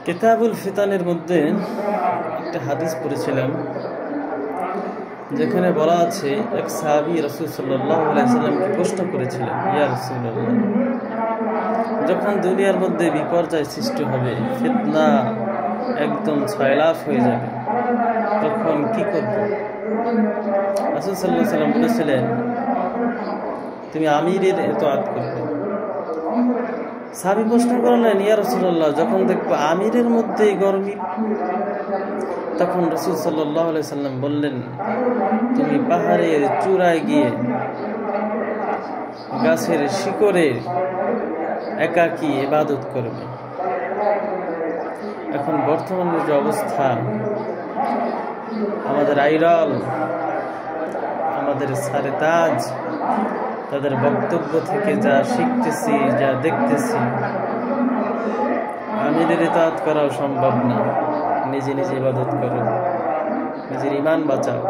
কিতাবুল ফিতানের মধ্যে একটা হাদিস পড়েছিলাম, যেখানে বলা আছে এক সাহাবী রাসূল সাল্লাল্লাহু আলাইহি সাল্লামকে প্রশ্ন করেছিলেন, ইয়া রাসূলুল্লাহ, যখন দুনিয়ার মধ্যে বিপর্যয় সৃষ্টি হবে, ফিতনা একদম ছয়লাভ হয়ে যাবে, তখন কি করব? রাসূল সাল্লাল্লাহু আলাইহি সাল্লাম বলেছিলেন, তুমি আমিরের ইতাআত করবে। সাহাবী প্রশ্ন করলেন, ইয়া রাসূলুল্লাহ, যখন দেখবো আমিরের মধ্যেই গরমিল, তখন রাসূল সাল্লাল্লাহু আলাইহি সাল্লাম বললেন, তুমি পাহাড়ের চূড়ায় গিয়ে গাছের শিকড়ে একাকী ইবাদত করবে। এখন বর্তমানে যে অবস্থা, আমাদের আইডল, আমাদের সারে তাজ, তাদের বক্তব্য থেকে যা শিখতেছি, যা দেখতেছি, আমিরের ইতাআত করাও সম্ভব না। নিজে নিজে ইবাদত করো, নিজের ঈমান বাঁচাও।